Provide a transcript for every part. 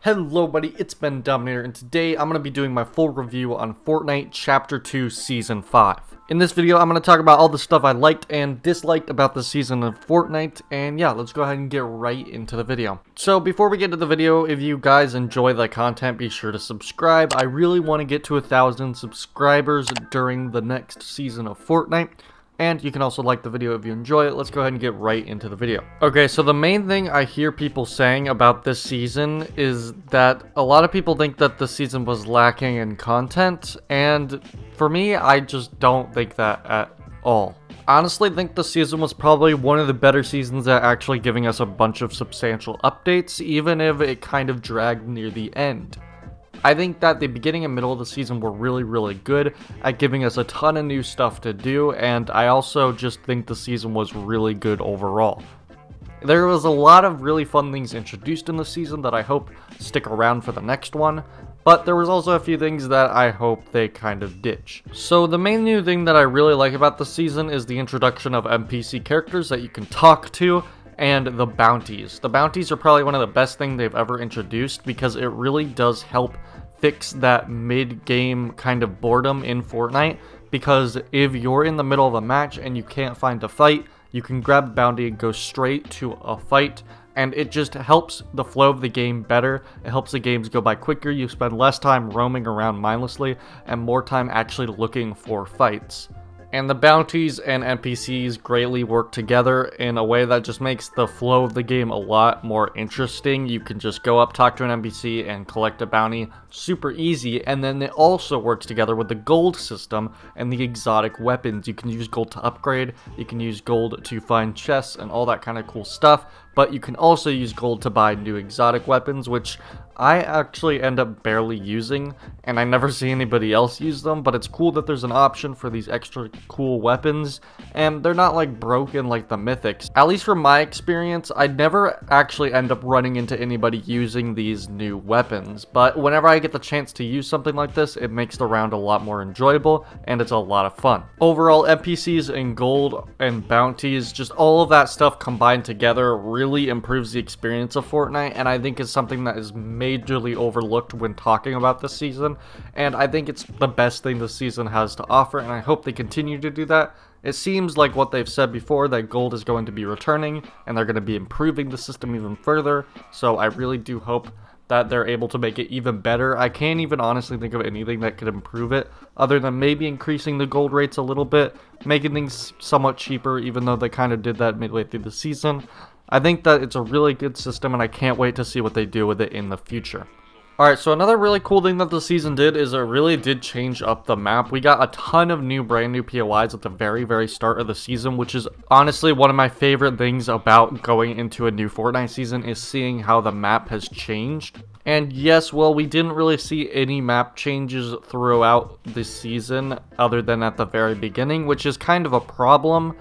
Hello buddy, it's Bendominator, and today I'm going to be doing my full review on Fortnite Chapter 2 Season 5. In this video, I'm going to talk about all the stuff I liked and disliked about the season of Fortnite, and yeah, let's go ahead and get right into the video. So before we get to the video, if you guys enjoy the content, be sure to subscribe. I really want to get to 1,000 subscribers during the next season of Fortnite. And you can also like the video if you enjoy it. Let's go ahead and get right into the video. Okay, so the main thing I hear people saying about this season is that a lot of people think that the season was lacking in content, and for me, I just don't think that at all. Honestly, I think the season was probably one of the better seasons at actually giving us a bunch of substantial updates, even if it kind of dragged near the end. I think that the beginning and middle of the season were really good at giving us a ton of new stuff to do, and I also just think the season was really good overall. There was a lot of really fun things introduced in the season that I hope stick around for the next one, but there was also a few things that I hope they kind of ditch. So the main new thing that I really like about the season is the introduction of NPC characters that you can talk to, and the bounties. The bounties are probably one of the best things they've ever introduced because it really does help fix that mid-game kind of boredom in Fortnite, because if you're in the middle of a match and you can't find a fight, you can grab a bounty and go straight to a fight, and it just helps the flow of the game better. It helps the games go by quicker. You spend less time roaming around mindlessly and more time actually looking for fights. And the bounties and NPCs greatly work together in a way that just makes the flow of the game a lot more interesting. You can just go up, talk to an NPC, and collect a bounty super easy. And then it also works together with the gold system and the exotic weapons. You can use gold to upgrade, you can use gold to find chests and all that kind of cool stuff. But you can also use gold to buy new exotic weapons, which I actually end up barely using, and I never see anybody else use them, but it's cool that there's an option for these extra cool weapons, and they're not like broken like the mythics. At least from my experience, I never actually end up running into anybody using these new weapons, but whenever I get the chance to use something like this, it makes the round a lot more enjoyable, and it's a lot of fun. Overall, NPCs and gold and bounties, just all of that stuff combined together really improves the experience of Fortnite, and I think it's something that is majorly overlooked when talking about this season, and I think it's the best thing the season has to offer, and I hope they continue to do that. It seems like what they've said before, that gold is going to be returning, and they're going to be improving the system even further, so I really do hope that they're able to make it even better. I can't even honestly think of anything that could improve it, other than maybe increasing the gold rates a little bit, making things somewhat cheaper, even though they kind of did that midway through the season. I think that it's a really good system, and I can't wait to see what they do with it in the future. Alright, so another really cool thing that the season did is it really did change up the map. We got a ton of brand new POIs at the very start of the season, which is honestly one of my favorite things about going into a new Fortnite season, is seeing how the map has changed. And yes, well, we didn't really see any map changes throughout the season other than at the very beginning, which is kind of a problem.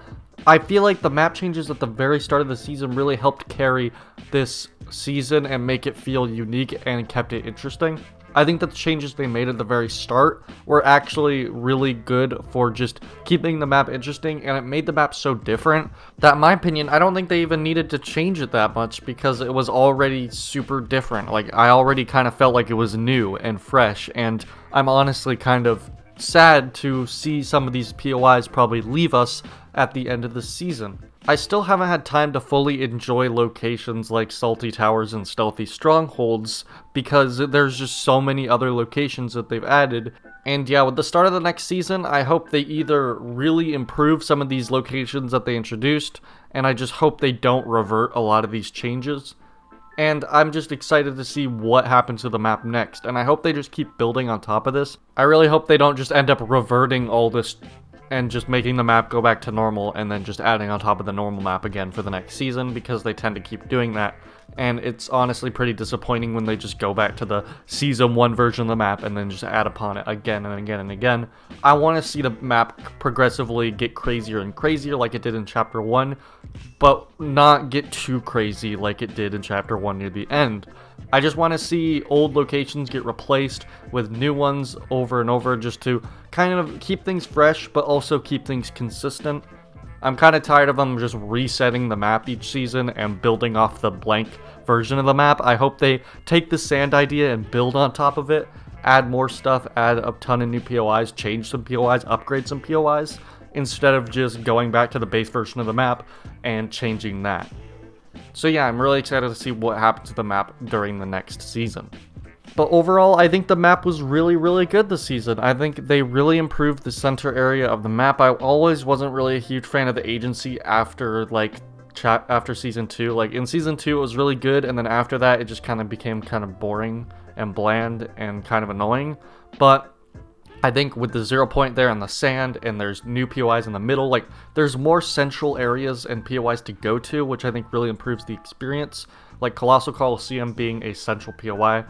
I feel like the map changes at the very start of the season really helped carry this season and make it feel unique and kept it interesting. I think that the changes they made at the very start were actually really good for just keeping the map interesting, and it made the map so different that, in my opinion, I don't think they even needed to change it that much because it was already super different. Like, I already kind of felt like it was new and fresh, and I'm honestly kind of sad to see some of these POIs probably leave us at the end of the season. I still haven't had time to fully enjoy locations like Salty Towers and Stealthy Strongholds because there's just so many other locations that they've added. And yeah, with the start of the next season, I hope they either really improve some of these locations that they introduced, and I just hope they don't revert a lot of these changes. And I'm just excited to see what happens to the map next, and I hope they just keep building on top of this. I really hope they don't just end up reverting all this and just making the map go back to normal and then just adding on top of the normal map again for the next season, because they tend to keep doing that. And it's honestly pretty disappointing when they just go back to the Season 1 version of the map and then just add upon it again and again and again. I want to see the map progressively get crazier and crazier like it did in Chapter 1, but not get too crazy like it did in Chapter 1 near the end. I just want to see old locations get replaced with new ones over and over, just to kind of keep things fresh, but also keep things consistent. I'm kind of tired of them just resetting the map each season and building off the blank version of the map. I hope they take the sand idea and build on top of it, add more stuff, add a ton of new POIs, change some POIs, upgrade some POIs, instead of just going back to the base version of the map and changing that. So yeah, I'm really excited to see what happens to the map during the next season. But overall, I think the map was really good this season. I think they really improved the center area of the map. I always wasn't really a huge fan of the agency after, like, after Season 2. Like, in Season 2, it was really good, and then after that, it just kind of became kind of boring and bland and kind of annoying. But I think with the 0 point there on the sand, and there's new POIs in the middle, like, there's more central areas and POIs to go to, which I think really improves the experience. Like, Colossal Coliseum being a central POI.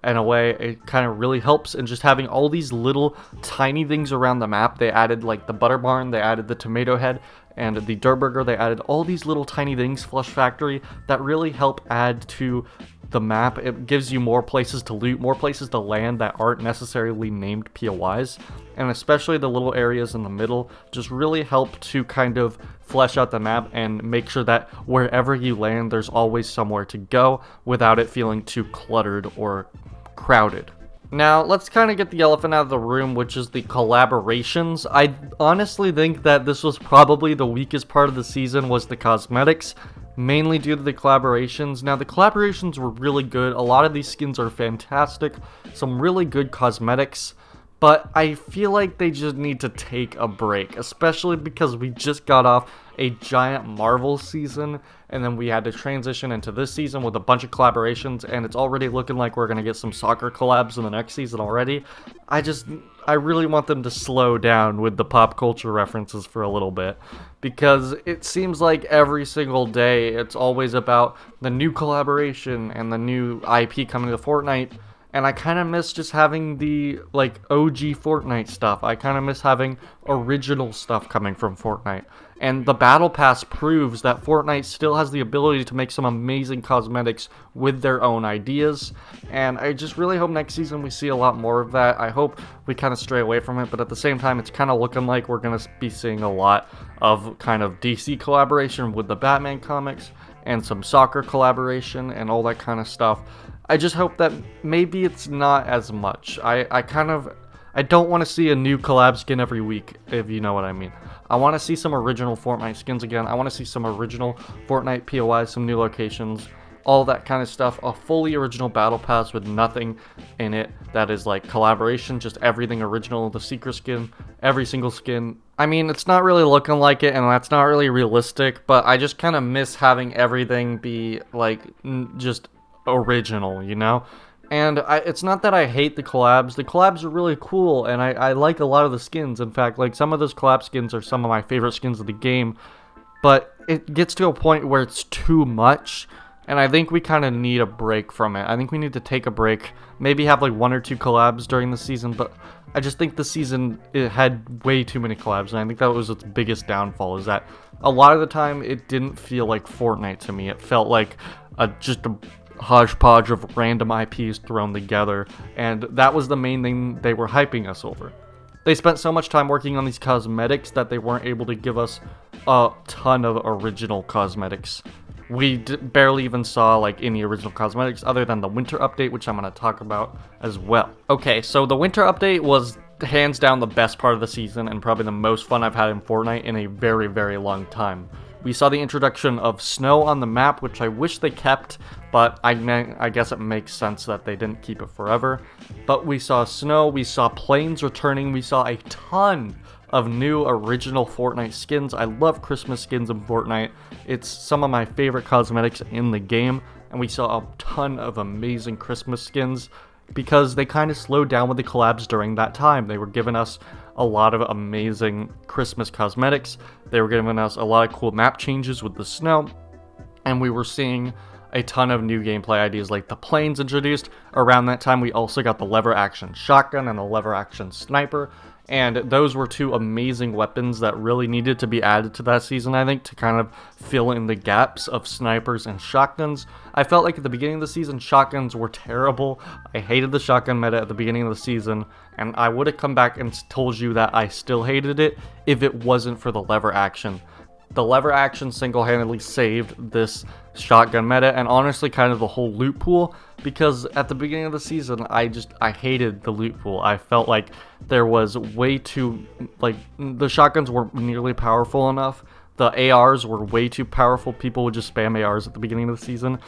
In a way, it kind of really helps, and just having all these little tiny things around the map. They added like the butter barn, they added the tomato head, and the dirt burger. They added all these little tiny things, Flush Factory, that really help add to the map. It gives you more places to loot, more places to land that aren't necessarily named POIs, and especially the little areas in the middle just really help to kind of flesh out the map and make sure that wherever you land, there's always somewhere to go without it feeling too cluttered or crowded. Now, let's kind of get the elephant out of the room, which is the collaborations. I honestly think that this was probably the weakest part of the season, was the cosmetics, mainly due to the collaborations. Now, the collaborations were really good. A lot of these skins are fantastic, some really good cosmetics, but I feel like they just need to take a break, especially because we just got off a giant Marvel season, and then we had to transition into this season with a bunch of collaborations, and it's already looking like we're going to get some soccer collabs in the next season already. I really want them to slow down with the pop culture references for a little bit, because it seems like every single day it's always about the new collaboration and the new IP coming to Fortnite. And I kind of miss just having the, like, OG Fortnite stuff. I kind of miss having original stuff coming from Fortnite. And the Battle Pass proves that Fortnite still has the ability to make some amazing cosmetics with their own ideas. And I just really hope next season we see a lot more of that. I hope we kind of stray away from it, but at the same time, it's kind of looking like we're going to be seeing a lot of kind of DC collaboration with the Batman comics, and some soccer collaboration and all that kind of stuff. I just hope that maybe it's not as much. I don't want to see a new collab skin every week, if you know what I mean. I want to see some original Fortnite skins again. I want to see some original Fortnite POIs, some new locations, all that kind of stuff. A fully original battle pass with nothing in it that is like collaboration, just everything original. The secret skin, every single skin. I mean, it's not really looking like it, and that's not really realistic, but I just kind of miss having everything be like just original, you know? And it's not that I hate the collabs are really cool, and I like a lot of the skins. In fact, like, some of those collab skins are some of my favorite skins of the game, but it gets to a point where it's too much, and I think we kind of need a break from it. I think we need to take a break, maybe have like 1 or 2 collabs during the season, but I just think the season, it had way too many collabs, and I think that was its biggest downfall, is that a lot of the time it didn't feel like Fortnite to me. It felt like just a hodgepodge of random IPs thrown together, and that was the main thing they were hyping us over. They spent so much time working on these cosmetics that they weren't able to give us a ton of original cosmetics. We barely even saw like any original cosmetics other than the winter update, which I'm going to talk about as well. Okay, so the winter update was hands down the best part of the season, and probably the most fun I've had in Fortnite in a very long time. We saw the introduction of snow on the map, which I wish they kept, but I guess it makes sense that they didn't keep it forever. But we saw snow, we saw planes returning, we saw a ton of new original Fortnite skins. I love Christmas skins in Fortnite. It's some of my favorite cosmetics in the game, and we saw a ton of amazing Christmas skins because they kind of slowed down with the collabs during that time. They were giving us a lot of amazing Christmas cosmetics. They were giving us a lot of cool map changes with the snow, and we were seeing a ton of new gameplay ideas like the planes introduced. Around that time, we also got the lever action shotgun and the lever action sniper, and those were 2 amazing weapons that really needed to be added to that season, I think, to kind of fill in the gaps of snipers and shotguns. I felt like at the beginning of the season, shotguns were terrible. I hated the shotgun meta at the beginning of the season, and I would have come back and told you that I still hated it if it wasn't for the lever action. The lever action single-handedly saved this shotgun meta, and honestly kind of the whole loot pool, because at the beginning of the season I hated the loot pool. I felt like there was way too, like, the shotguns weren't nearly powerful enough. The ARs were way too powerful. People would just spam ARs at the beginning of the season.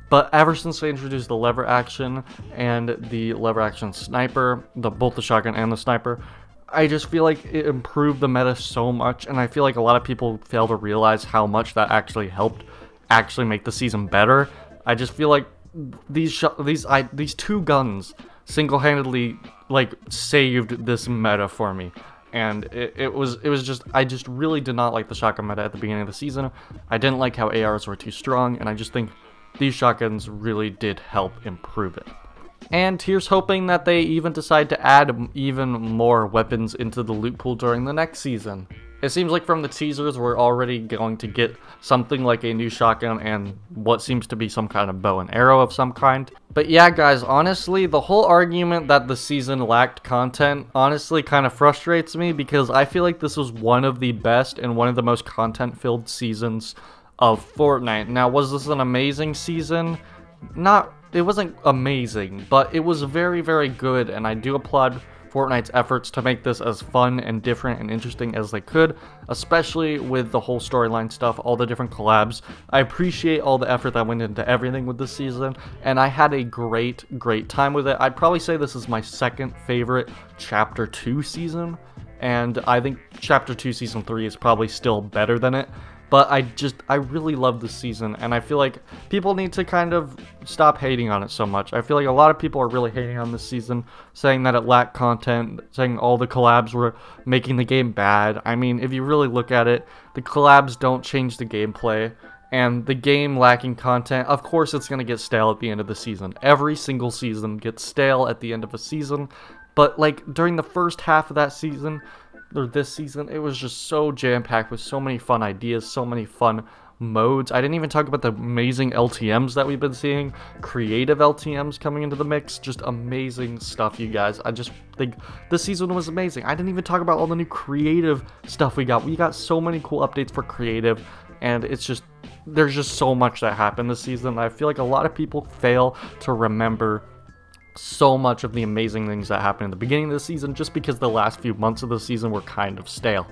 But ever since they introduced the lever action and the lever action sniper, both the shotgun and the sniper, I just feel like it improved the meta so much, and I feel like a lot of people fail to realize how much that actually helped actually make the season better. I just feel like these two guns single-handedly like saved this meta for me. And it was just, I just really did not like the shotgun meta at the beginning of the season. I didn't like how ARs were too strong, and I just think these shotguns really did help improve it. And here's hoping that they even decide to add even more weapons into the loot pool during the next season. It seems like from the teasers we're already going to get something like a new shotgun and what seems to be some kind of bow and arrow of some kind. But yeah guys, honestly, the whole argument that the season lacked content honestly kind of frustrates me, because I feel like this was one of the best and one of the most content-filled seasons of Fortnite. Now, was this an amazing season? It wasn't amazing, but it was very, very good, and I do applaud Fortnite's efforts to make this as fun and different and interesting as they could, especially with the whole storyline stuff, all the different collabs. I appreciate all the effort that went into everything with this season, and I had a great time with it. I'd probably say this is my second favorite Chapter 2 season, and I think Chapter 2 Season 3 is probably still better than it. But I really love this season, and I feel like people need to kind of stop hating on it so much. I feel like a lot of people are really hating on this season, saying that it lacked content, saying all the collabs were making the game bad. I mean, if you really look at it, the collabs don't change the gameplay, and the game lacking content, of course it's going to get stale at the end of the season. Every single season gets stale at the end of a season, but like during the first half of that season, or this season, it was just so jam-packed with so many fun ideas, so many fun modes. I didn't even talk about the amazing LTMs that we've been seeing, creative LTMs coming into the mix, just amazing stuff, you guys. I just think this season was amazing. I didn't even talk about all the new creative stuff we got. We got so many cool updates for creative, and it's just, there's just so much that happened this season. I feel like a lot of people fail to remember so much of the amazing things that happened in the beginning of the season just because the last few months of the season were kind of stale.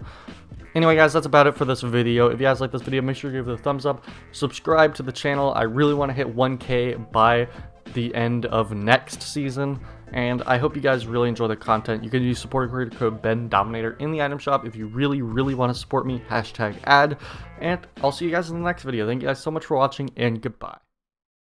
Anyway guys, that's about it for this video. If you guys like this video, make sure you give it a thumbs up, subscribe to the channel. I really want to hit 1K by the end of next season, and I hope you guys really enjoy the content. You can use supporter creator code Bendominator in the item shop if you really want to support me, #ad, and I'll see you guys in the next video. Thank you guys so much for watching, and goodbye.